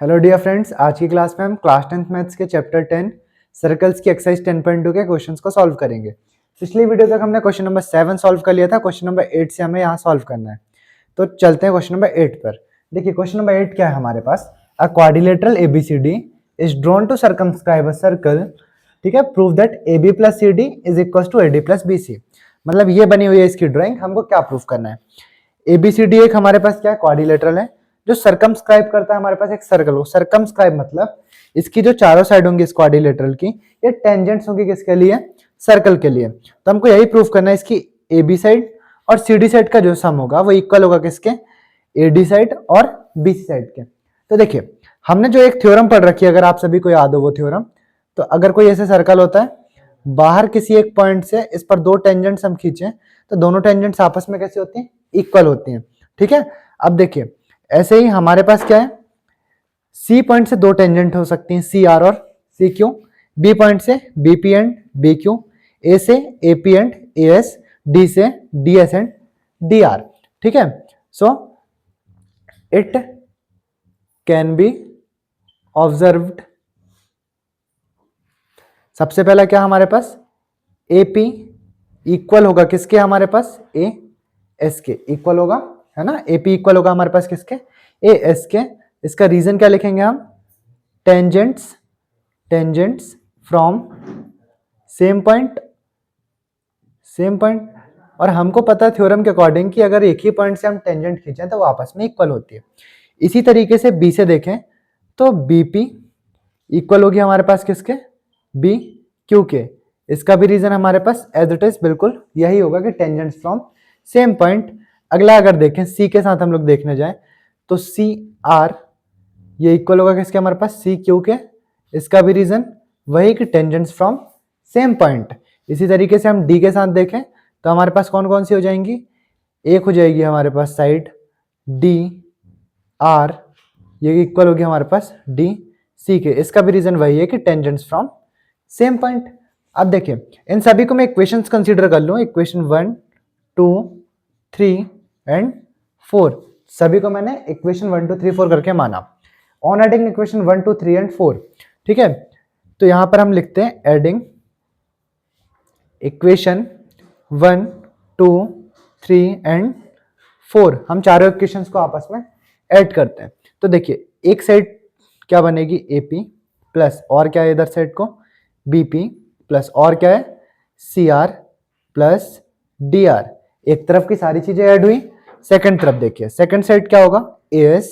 Hello dear friends, आज की class में हम क्लास 10th मैथ्स के चैप्टर 10 सर्कल्स की एक्सरसाइज 10.2 के क्वेश्चंस को सॉल्व करेंगे। पिछली वीडियो तक हमने क्वेश्चन नंबर 7 सॉल्व कर लिया था। क्वेश्चन नंबर 8 से हमें यहाँ सॉल्व करना है, तो चलते हैं क्वेश्चन नंबर 8 पर। देखिए क्वेश्चन नंबर 8 क्या है हमारे पास। A quadrilateral ABCD is drawn to circumscribe a circle. ठीक है, prove that AB plus CD is equal to AD plus BC। मतलब ये बनी हुई है इसकी ड्राइंग, हमको क्या प्रूफ करना है। ABCD एक हमारे पास क्या है, क्वाड्रिलेटरल है जो सर्कमस्क्राइब करता है हमारे पास एक सर्कल को। सर्कमस्क्राइब मतलब इसकी जो चारों साइड होंगी इस क्वाड्रिलेटरल की, ये टेंजेंट्स होंगी किसके लिए, सर्कल के लिए। तो हमको यही प्रूफ करना है इसकी AB साइड और CD साइड का जो सम होगा वो इक्वल होगा किसके, AD साइड और BC साइड के। तो देखिए हमने जो एक थ्योरम पढ़ रखी है, अगर आप सभी को याद हो वो थ्योरम, तो अगर कोई ऐसे सर्कल होता है, बाहर किसी एक पॉइंट से इस पर दो टेंजेंट्स हम खींचे तो दोनों टेंजेंट्स आपस में कैसी होती हैं, इक्वल होती हैं। ठीक है, अब देखिए ऐसे ही हमारे पास क्या है, सी पॉइंट से दो टेंजेंट हो सकती हैं, CR और CQ, बी पॉइंट से BP एंड BQ, ए से AP एंड AS, डी से DS एंड DR। ठीक है, so it can be observed. सबसे पहला क्या हमारे पास, AP इक्वल होगा किसके, हमारे पास AS के इक्वल होगा, है ना। AP इक्वल होगा हमारे पास किसके, AS के। इसका रीजन क्या लिखेंगे हम, टेंजेंट्स फ्रॉम सेम पॉइंट। और हमको पता है थ्योरम के अकॉर्डिंग कि अगर एक ही पॉइंट से हम टेंजेंट खींचें तो वो आपस में इक्वल होती है। इसी तरीके से B से देखें तो BP इक्वल होगी हमारे पास किसके, BQ के। इसका भी रीजन हमारे पास एज इट इज बिल्कुल यही होगा कि टेंजेंट्स फ्रॉम सेम पॉइंट। अगला अगर देखें C के साथ हम लोग देखने जाएं तो CR ये इक्वल होगा किसके, हमारे पास CQ के। इसका भी रीजन वही कि टेंजेंट्स फ्रॉम सेम पॉइंट। इसी तरीके से हम D के साथ देखें तो हमारे पास कौन कौन सी हो जाएंगी, एक हो जाएगी हमारे पास साइड DR, ये इक्वल होगी हमारे पास DC के। इसका भी रीजन वही है कि टेंजेंट्स फ्रॉम सेम पॉइंट। अब देखिए इन सभी को मैं इक्वेशंस कंसीडर कर लूं, इक्वेशन 1 2 3 एंड 4, सभी को मैंने इक्वेशन 1 2 3 4 करके माना। ऑन एडिंग इक्वेशन 1 2 3 एंड 4, ठीक है, तो यहां पर हम लिखते हैं एडिंग इक्वेशन 1 2 3 एंड 4। हम चारों इक्वेशंस को आपस में ऐड करते हैं। तो देखिए एक साइड क्या बनेगी, AP प्लस और क्या है इधर साइड को, BP प्लस और क्या है, CR प्लस DR। एक तरफ की सारी चीजें ऐड हुई, सेकंड तरफ देखिए, सेकंड साइड क्या होगा, AS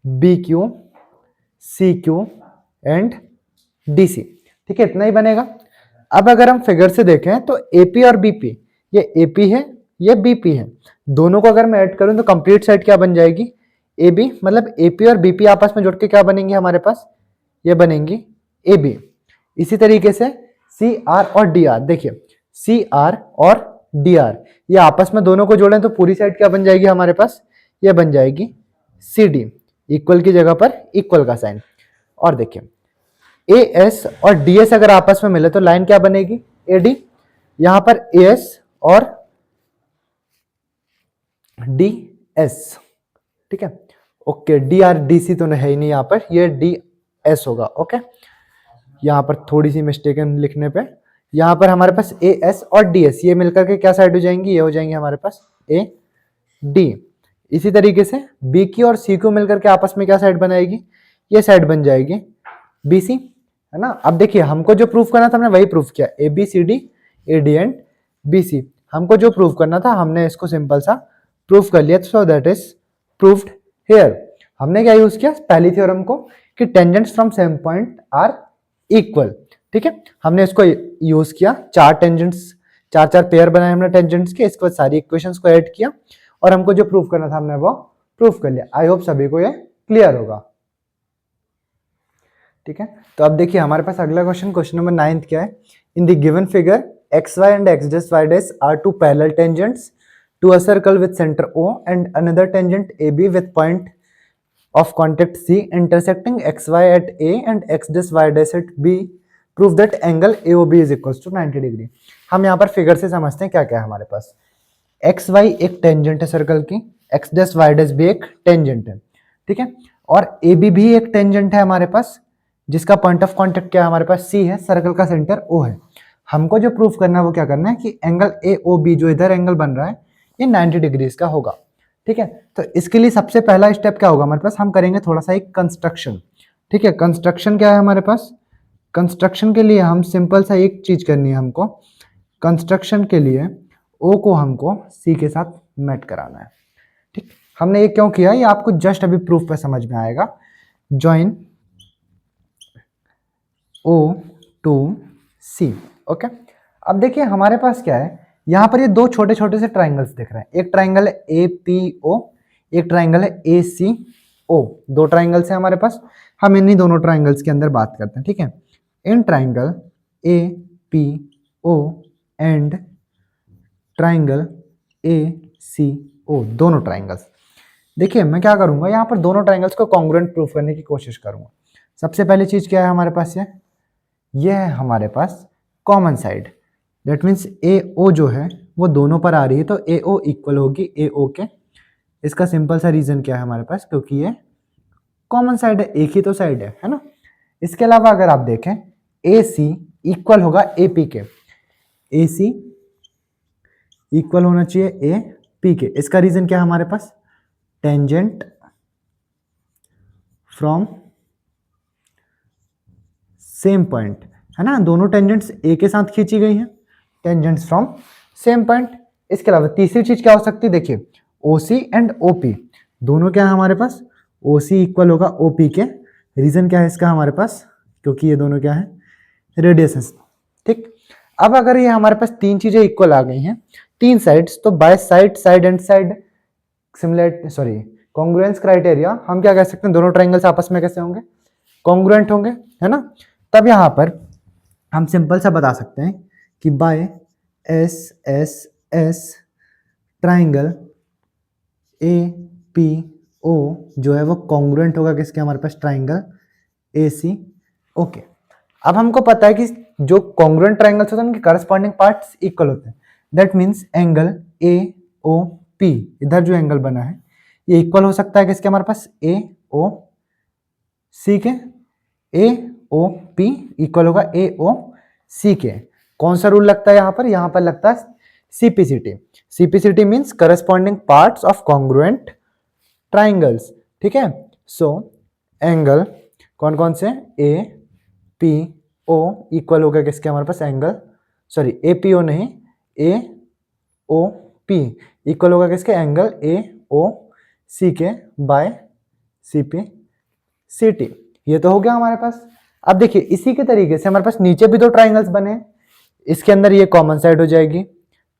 BQ CQ and DC। ठीक है, इतना ही बनेगा। अब अगर हम फिगर से देखें तो AP और BP, ये AP है ये BP है, दोनों को अगर मैं ऐड करूं तो कंप्लीट साइड क्या बन जाएगी, AB। मतलब AP और BP आपस में जुड़ के क्या बनेंगे हमारे पास, ये बनेंगी AB। इसी तरीके से CR और DR, देखिए CR और DR ये आपस में दोनों को जोड़ें तो पूरी साइड क्या बन जाएगी हमारे पास, ये बन जाएगी CD। इक्वल की जगह पर इक्वल का साइन। और देखिए AS और DS अगर आपस में मिले तो लाइन क्या बनेगी, AD। यहां पर AS और DS, ठीक है, ओके। DR DC तो है ही नहीं, यहां पर ये DS होगा, ओके। यहां पर थोड़ी सी मिस्टेक है लिखने पे, यहां पर हमारे पास AS और DS ये मिलकर के क्या साइड हो जाएंगी, ये हो जाएंगे हमारे पास AD। इसी तरीके से BQ और CQ मिलकर के आपस में क्या साइड बनाएगी, ये साइड बन जाएगी BC, है ना। अब देखिए हमको जो प्रूफ करना था हमने वही प्रूफ किया, ABCD AD एंड BC। हमको जो प्रूफ करना था हमने इसको सिंपल सा प्रूफ कर लिया, so that is proved here. हमने क्या यूज किया, पहली थ्योरम को कि tangents from same point are equal. ठीक है, हमने इसको यूज किया, चार टेंजेंट्स, चार चार पेयर बनाए हमने टेंजेंट्स के, इसके बाद सारी इक्वेशंस को ऐड किया और हमको जो प्रूफ करना था हमने वो प्रूफ कर लिया। आई होप सभी को ये क्लियर होगा। ठीक है, तो अब देखिए हमारे पास अगला क्वेश्चन, क्वेश्चन नंबर 9 क्या है। In the given figure XY and X dash Y dash are two parallel tangents to a circle with center O and another tangent AB with point of contact C intersecting XY at A and X dash Y dash at B. Prove that angle AOB is equals to 90 degree. हम यहाँ पर figure से समझते हैं क्या क्या है हमारे पास। XY एक टेंजेंट है सर्कल की, X dash Y dash भी एक टेंजेंट है, ठीक है। और ए बी भी एक टेंजेंट है हमारे पास, जिसका पॉइंट ऑफ कांटेक्ट क्या है हमारे पास, सी है, सर्कल का सेंटर ओ है। हमको जो प्रूफ करना है वो क्या करना है कि एंगल ए ओ बी जो इधर एंगल बन रहा है ये 90 डिग्रीज का होगा। ठीक है, तो इसके लिए सबसे पहला स्टेप क्या होगा हमारे पास, हम करेंगे थोड़ा सा एक कंस्ट्रक्शन। ठीक है, कंस्ट्रक्शन क्या है हमारे पास, कंस्ट्रक्शन के लिए हम सिंपल सा एक चीज करनी है हमको। कंस्ट्रक्शन के लिए ओ को हमको सी के साथ मैट कराना है। ठीक, हमने ये क्यों किया ये आपको जस्ट अभी प्रूफ पे समझ में आएगा। जॉइन ओ टू सी। ओके, अब देखिए हमारे पास क्या है, यहाँ पर ये दो छोटे छोटे से ट्राइंगल्स दिख रहे हैं। एक ट्राइंगल है ए पी ओ, एक ट्राइंगल है ए सी ओ। दो ट्राइंगल्स हैं हमारे पास, हम इन्हीं दोनों ट्राइंगल्स के अंदर बात करते हैं। ठीक है, in triangle A P O and triangle A C O, दोनों ट्राइंगल्स। देखिए मैं क्या करूंगा, यहाँ पर दोनों ट्राइंगल्स को कॉन्ग्रुएंट प्रूफ करने की कोशिश करूंगा। सबसे पहली चीज क्या है हमारे पास, ये है हमारे पास कॉमन साइड। दैट मीन्स ए ओ जो है वो दोनों पर आ रही है, तो ए ओ इक्वल होगी ए ओ के। इसका सिंपल सा रीजन क्या है हमारे पास, क्योंकि ये कॉमन साइड है, एक ही तो साइड है ना। इसके अलावा अगर आप देखें ए सी इक्वल होगा ए पी के, ए सी इक्वल होना चाहिए ए पी के। इसका रीजन क्या है हमारे पास, टेंजेंट फ्रॉम सेम पॉइंट, है ना, दोनों टेंजेंट्स ए के साथ खींची गई हैं, टेंजेंट्स फ्रॉम सेम पॉइंट। इसके अलावा तीसरी चीज क्या हो सकती है, देखिए ओ सी एंड ओ पी दोनों क्या है हमारे पास, ओ सी इक्वल होगा ओ पी के। रीजन क्या है इसका हमारे पास, क्योंकि ये दोनों क्या है, रेडियसेस। ठीक, अब अगर ये हमारे पास तीन चीजें इक्वल आ गई हैं, तीन साइड्स, तो by side side and side similar sorry congruence criteria हम क्या कह सकते हैं, दोनों ट्राइंगल्स आपस में कैसे होंगे, कॉन्ग्रुएंट होंगे, है ना। तब यहां पर हम सिंपल सा बता सकते हैं कि by S S S triangle A P O जो है वो कॉन्ग्रुएंट होगा किसके, हमारे पास ट्राइंगल ए सी ओके। अब हमको पता है कि जो कॉन्ग्रुएंट ट्राइंगल्स होते हैं उनके करस्पॉन्डिंग पार्ट्स इक्वल होते हैं। That means angle A O P, इधर जो एंगल बना है ये इक्वल हो सकता है किसके, हमारे पास ए ओ सी के। ए ओ पी इक्वल होगा ए ओ सी के। कौन सा रूल लगता है यहाँ पर लगता है CPCT. CPCT means corresponding parts of congruent triangles. ठीक है, सो एंगल कौन कौन से, ए पी ओ इक्वल होगा किसके, हमारे पास angle sorry A P O नहीं, ए ओ पी इक्वल होगा किसके, एंगल ए ओ सी के by C P C T. ये तो हो गया हमारे पास। अब देखिए इसी के तरीके से हमारे पास नीचे भी दो ट्राइंगल्स बने हैं, इसके अंदर ये कॉमन साइड हो जाएगी,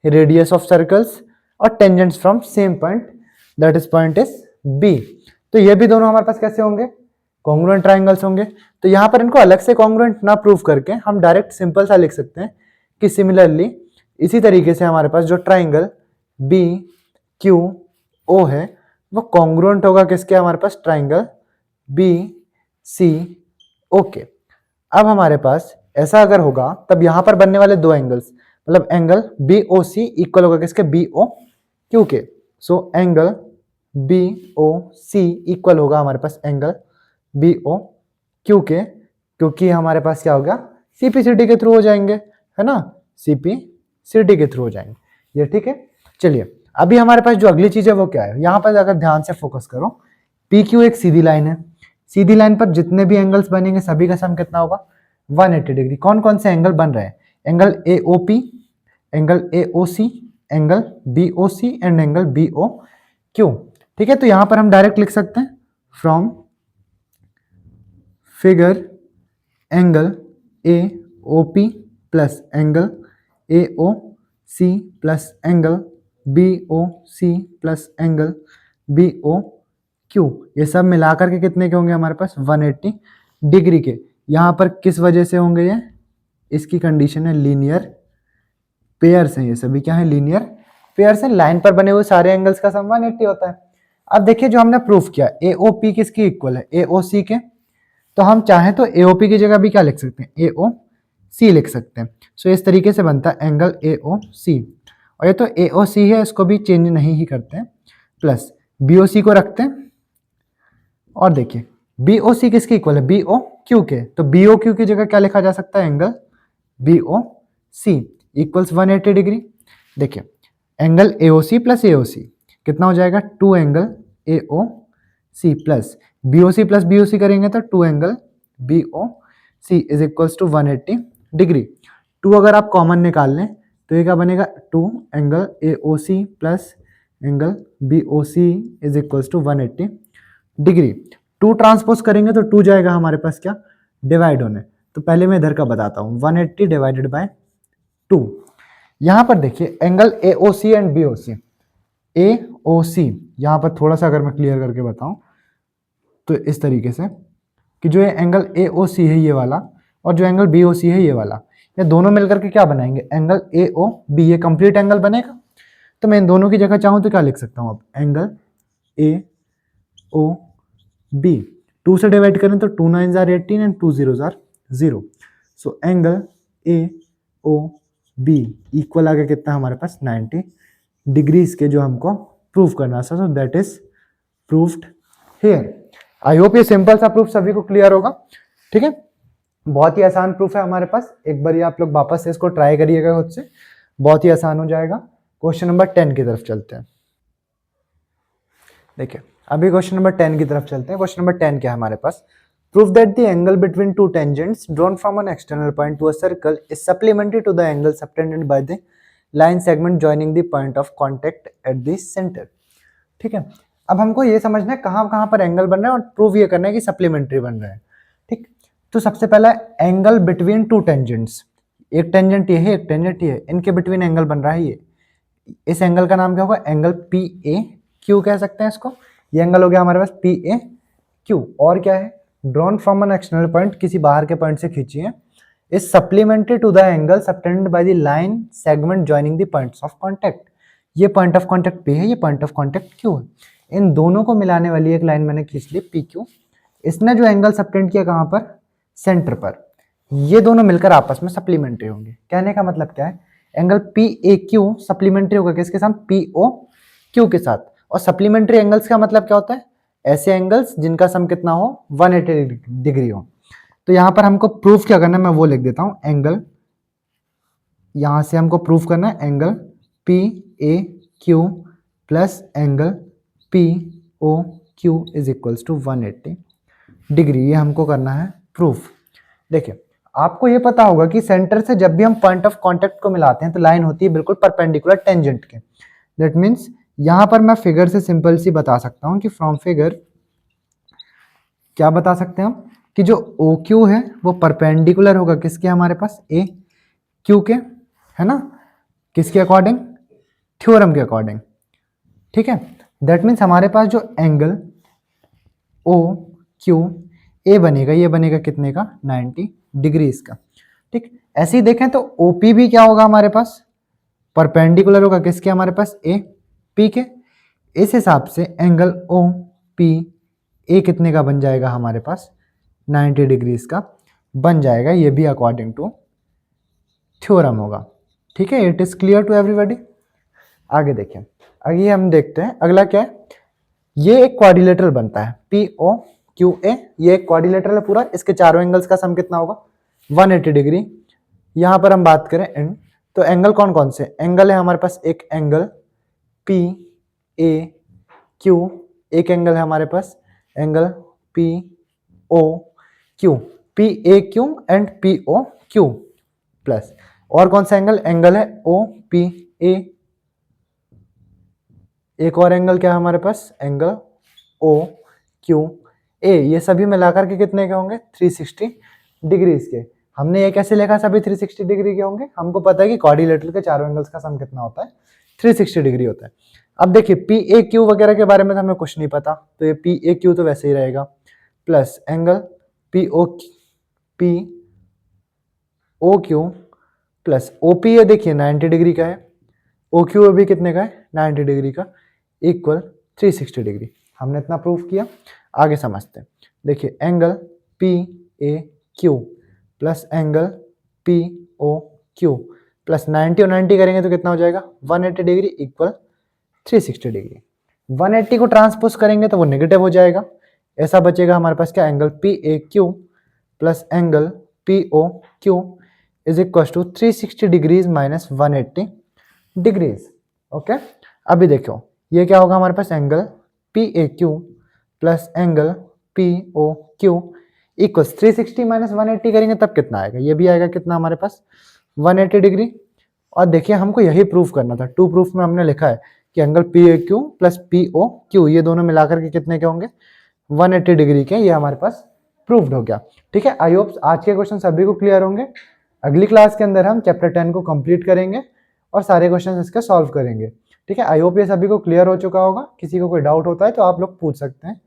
रेडियस ऑफ सर्कल्स और tangents from same point, that is point is B. तो ये भी दोनों हमारे पास कैसे होंगे, कॉन्ग्रुएंट ट्राइंगल्स होंगे। तो यहाँ पर इनको अलग से कॉन्ग्रुएंट ना प्रूव करके हम डायरेक्ट सिंपल सा लिख सकते हैं कि सिमिलरली इसी तरीके से हमारे पास जो ट्राइंगल बी क्यू ओ है वो कॉन्ग्रुएंट होगा किसके, हमारे पास ट्राइंगल बी सी ओके। अब हमारे पास ऐसा अगर होगा तब यहां पर बनने वाले दो एंगल्स, मतलब एंगल बी ओ सी इक्वल होगा किसके, बी ओ क्यू के। सो एंगल बी ओ सी इक्वल होगा हमारे पास एंगल बी ओ क्यू के, क्योंकि हमारे पास क्या होगा, सीपीसीटी के थ्रू हो जाएंगे, है ना, सीपीसीटी के थ्रू हो जाएंगे ये। ठीक है, चलिए अभी हमारे पास जो अगली चीज है वो क्या है, यहां पर अगर ध्यान से फोकस करो, पी क्यू एक सीधी लाइन है, सीधी लाइन पर जितने भी एंगल्स बनेंगे सभी का सम कितना होगा, 180 डिग्री। कौन कौन से एंगल बन रहे हैं, angle A O P, angle A O C, angle B O C and angle B O Q. ठीक है, तो यहां पर हम डायरेक्ट लिख सकते हैं from figure angle A O P plus angle A O C plus angle B O C plus angle B O Q, ये सब मिलाकर के कितने के होंगे हमारे पास, 180 डिग्री के। यहां पर किस वजह से होंगे ये, इसकी कंडीशन है लीनियर पेयर्स हैं, ये सभी क्या है, लीनियर पेयर्स हैं। लाइन पर बने हुए सारे एंगल्स का सम 180 होता है। अब देखिए जो हमने प्रूफ किया ए ओ पी किसकी इक्वल है, ए ओ सी के, तो हम चाहें तो ए ओ पी की जगह भी क्या लिख सकते हैं, ए ओ सी लिख सकते हैं। सो इस तरीके से बनता है एंगल ए ओ सी, और ये तो ए ओ सी है, इसको भी चेंज नहीं ही करते हैं, प्लस बी ओ सी को रखते हैं और देखिए बी ओ सी किसके इक्वल है, बी ओ क्यू के, तो बी ओ क्यू की जगह क्या लिखा जा सकता है, angle B O C equals 180 डिग्री। देखिए angle A O C plus A O C कितना हो जाएगा, 2 angle A O C plus B O C करेंगे तो 2 angle B O C is equals to 180 degree. 2 अगर आप कॉमन निकाल लें तो ये क्या बनेगा, 2 angle A O C plus angle B O C is equals to 180 degree. 2 transpose करेंगे तो 2 जाएगा हमारे पास क्या, डिवाइड होने। तो पहले मैं इधर का बताता हूँ, 180 डिवाइडेड बाय 2। यहाँ पर देखिए angle A O C and B O C, A O C यहाँ पर थोड़ा सा अगर मैं क्लियर करके बताऊं तो इस तरीके से कि जो ये एंगल ए ओ सी है ये वाला, और जो एंगल बी ओ सी है ये वाला, ये दोनों मिलकर के क्या बनाएंगे, एंगल ए ओ बी, ये कंप्लीट एंगल बनेगा। तो मैं इन दोनों की जगह चाहूँ तो क्या लिख सकता हूँ अब, एंगल ए ओ बी, 2 से डिवाइड करें तो 2 9 जार 18 एंड 2 0 जार 0। So angle A O B equal आ गया कितना हमारे पास, 90 डिग्रीज के, जो हमको प्रूव करना है। सो that is proved here. I hope ये सिंपल सा प्रूफ सभी को क्लियर होगा। ठीक है, बहुत ही आसान प्रूफ है हमारे पास, एक बार आप लोग वापस से इसको ट्राई करिएगा खुद से, बहुत ही आसान हो जाएगा। क्वेश्चन नंबर 10 की तरफ चलते हैं। देखिए अभी क्वेश्चन नंबर 10 की तरफ चलते हैं। क्वेश्चन नंबर 10 क्या है हमारे पास, prove that the angle between two tangents drawn from an external point to a circle is supplementary to the angle subtended by the line segment joining the point of contact at the centre. ठीक है, अब हमको ये समझना है कहाँ कहाँ पर एंगल बन रहा है और प्रूव ये करना है कि सप्लीमेंट्री बन रहा है। ठीक, तो सबसे पहला एंगल बिटवीन टू टेंजेंट्स, एक टेंजेंट ये है एक टेंजेंट ये है, इनके बिटवीन एंगल बन रहा है ये, इस एंगल का नाम क्या होगा, एंगल पी ए क्यू कह सकते हैं इसको। ये एंगल हो गया हमारे पास पी ए क्यू, और क्या है, drawn from an external point, किसी बाहर के पॉइंट से खींची है, is supplementary to the angle subtended by the line segment joining the points of contact. ये पॉइंट ऑफ कांटेक्ट पी है, ये पॉइंट ऑफ कांटेक्ट क्यू है, इन दोनों को मिलाने वाली एक लाइन मैंने खींच ली पी क्यू। इसने जो एंगल सबटेंड किया कहाँ पर, सेंटर पर, ये दोनों मिलकर आपस में सप्लीमेंट्री होंगे। कहने का मतलब क्या है, angle P A Q supplementary होगा किसके साथ, पी ओ क्यू के साथ। और सप्लीमेंट्री एंगल्स का मतलब क्या होता है, ऐसे एंगल्स जिनका सम कितना हो, 180 डिग्री हो। तो यहां पर हमको प्रूफ क्या करना है, मैं वो लिख देता हूं, एंगल, यहां से हमको प्रूफ करना है angle P A Q plus angle P O Q is equals to 180 degree, ये हमको करना है प्रूफ। देखिए आपको ये पता होगा कि सेंटर से जब भी हम पॉइंट ऑफ कांटेक्ट को मिलाते हैं तो लाइन होती है बिल्कुल परपेंडिकुलर टेंजेंट के। दैट मीन्स यहां पर मैं फिगर से सिंपल सी बता सकता हूं कि फ्रॉम फिगर क्या बता सकते हैं हम, कि जो ओ क्यू है वो परपेंडिकुलर होगा किसके, हमारे पास ए क्यू के, है ना, किसके अकॉर्डिंग, थ्योरम के अकॉर्डिंग। ठीक है, दैट मीन्स हमारे पास जो एंगल ओ क्यू ए बनेगा, ये बनेगा कितने का, 90 डिग्रीज का। ठीक, ऐसे ही देखें तो ओपी भी क्या होगा हमारे पास, परपेंडिकुलर होगा किसके, हमारे पास ए पी के। इस हिसाब से एंगल ओ पी ए कितने का बन जाएगा हमारे पास, 90 डिग्रीज का बन जाएगा, ये भी अकॉर्डिंग टू थ्योरम होगा। ठीक है, it is clear to everybody. आगे देखें, आगे हम देखते हैं अगला क्या है, ये एक क्वाड्रिलेटरल बनता है पी ओ क्यू ए, ये एक क्वाड्रिलेटरल है पूरा, इसके चारों एंगल्स का सम कितना होगा, 180 डिग्री। यहां पर हम बात करें एंड, तो एंगल कौन कौन से एंगल है हमारे पास, एक एंगल पी ए क्यू, एक एंगल है हमारे पास angle P O Q, P A Q and P O Q plus, और कौन सा एंगल, एंगल है ओ पी ए, एक और एंगल क्या है हमारे पास, एंगल ओ क्यू ए, ये सभी मिलाकर के कितने के होंगे, 360 डिग्रीज के। हमने ये कैसे लिखा, सभी 360 डिग्री के होंगे, हमको पता है कि क्वाड्रिलेटरल के चारों एंगल्स का सम कितना होता है, 360 डिग्री होता है। अब देखिए पी ए क्यू वगैरह के बारे में तो हमें कुछ नहीं पता, तो ये पी ए क्यू तो वैसे ही रहेगा, plus angle P O Q plus O P, ये देखिए 90 डिग्री का है, ओ क्यू भी कितने का है, 90 डिग्री का, इक्वल 360 डिग्री। हमने इतना प्रूफ किया, आगे समझते हैं। देखिए angle P A Q plus angle P O Q plus 90 और 90 करेंगे तो कितना हो जाएगा, 180 डिग्री इक्वल 360 डिग्री। 180 को ट्रांसपोज करेंगे तो वो नेगेटिव हो जाएगा, ऐसा बचेगा हमारे पास क्या, angle P A Q plus angle P O Q is equal to 360 degrees minus 180 degrees. Okay, अभी देखो ये क्या होगा हमारे पास, angle P A Q plus angle P O Q equal 360 minus 180 करेंगे तब कितना आएगा, ये भी आएगा कितना हमारे पास 180 डिग्री। और देखिए हमको यही प्रूफ करना था, टू प्रूफ में हमने लिखा है कि angle P A Q plus P O Q ये दोनों मिलाकर के कितने के होंगे, 180 डिग्री के, ये हमारे पास प्रूव्ड हो गया। ठीक है, आई होप आज के क्वेश्चन सभी को क्लियर होंगे। अगली क्लास के अंदर हम चैप्टर 10 को कंप्लीट करेंगे और सारे क्वेश्चन इसके सॉल्व करेंगे। ठीक है, आई होप ये सभी को क्लियर हो चुका होगा। किसी को कोई डाउट होता है तो आप लोग पूछ सकते हैं।